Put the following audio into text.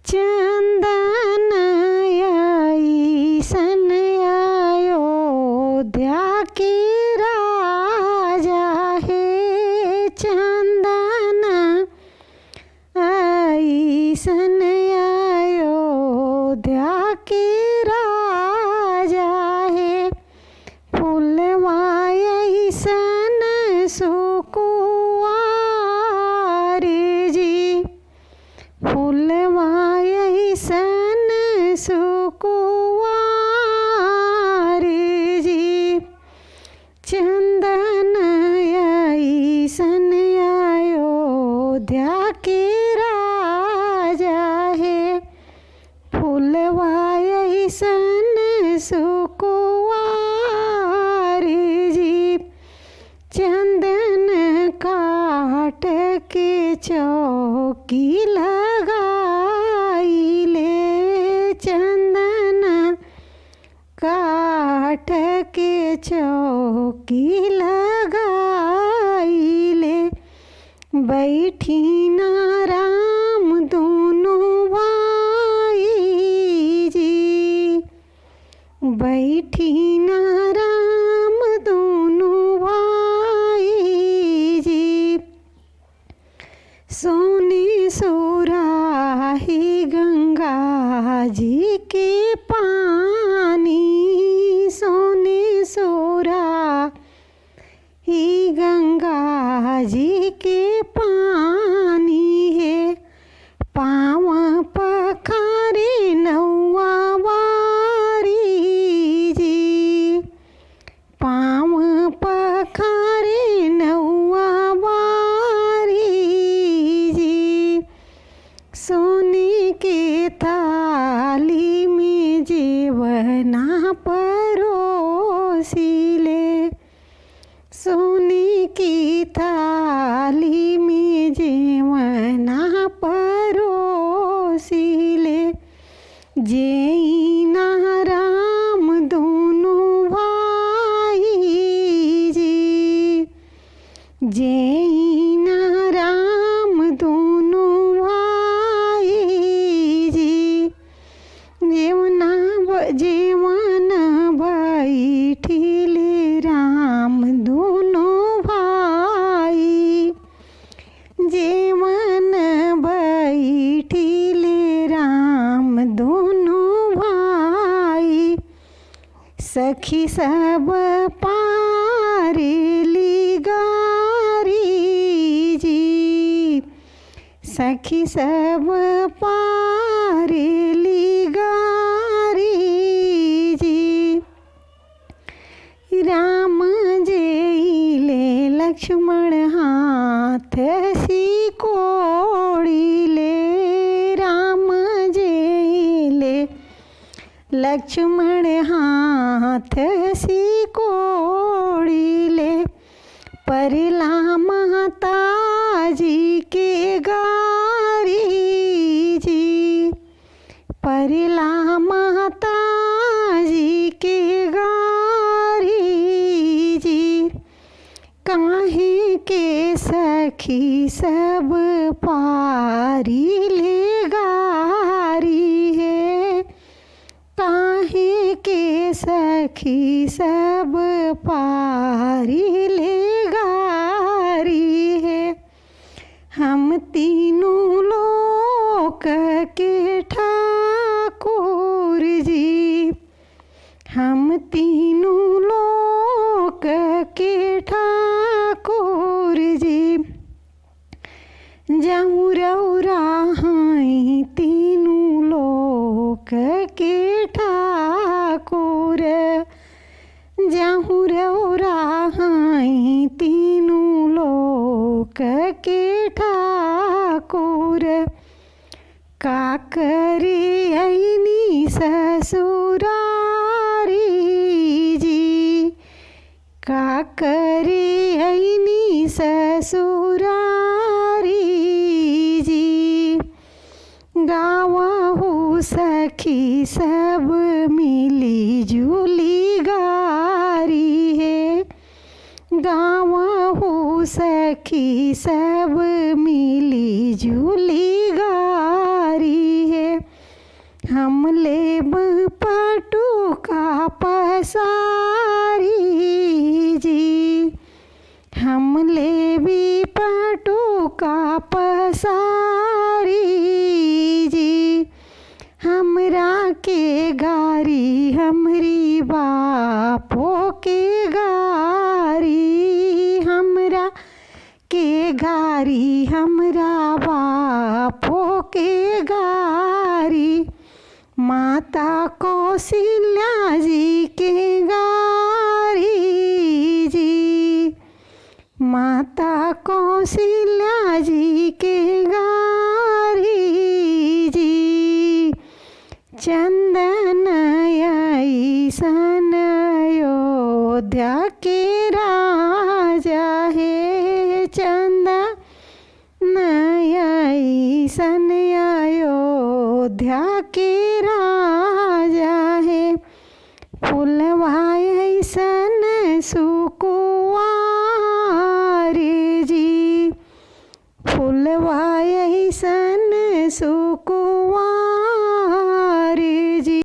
चंदन अइसन अयोध्या के राजा हे, चंदन अइसन अयोध्या के राजा हे। फूलवा अइसन सुकुवार जी, फूलवा अइसन सुकुवार जी। चंदन अइसन अयोध्या के राजा हे, फूलवा अइसन सुकुवार जी। चंदन काट के चौकी लगाइले, चंदन काट के चौकी लगाइले। बैठी ना राम दोनों भाई जी, बैठी ना राम दोनों भाई जी। सोने सुराही गंगा जी के पानी, सोने सुराही गंगा जी के पानी है। पाँव पखारे नौआ वारी जी, पाँव पखारे नौआ वारी जी। सोने के थाली में जेवना परोसिले, सोने की थाली में जेवना परोसिले। जेना राम दोनों भाई जी, जेना राम दोनों भाई जी। जेवन बैठिले राम दोनों भाई, जेवन बैठिले राम दोनों भाई। सखी सब पारेली गारी जी, सखी सब पारेली गारी जी। राम जेइले लक्ष्मण हाथ सिकोड़िले, राम जेइले लक्ष्मण हाथ सिकोड़िले। परला माता जी के गारी जी, परला माता जी के गारी जी। काहे के सखी सब पारिले गारी है, काहे के सखी सब पारिले गारी है। हम तीनों लोक के ठाकुर जी, हम तीनों लोक के ठाकुर जी। जाऊँ रौरा हैं तीनों लोक के ठाकुर, जाऊँ रौरा हैं तीनों लोक के ठाकुर। का करे ऐनी ससुरारी जी, का करे ऐनी ससुरारी जी। गावहु सखी सब मिली जुली गारी है, गावहु सखी सब मिली जुली गारी है। हम लेब पटुका पसारी जी, हम लेबी पटुका पसारी जी। हमरा के गारी हमरी बापो के गारी, हमरा के गारी हमरा बापो के गारी। माता कौशल्या जी के गारी जी, माता कौशल्या जी के गारी जी। चंदन ऐसन अयोध्या के राजा है, चंदन ऐसन अयोध्या के राजा है। फुलवा ऐसन सुकुवार जी, फुलवा ऐसन सुकुवार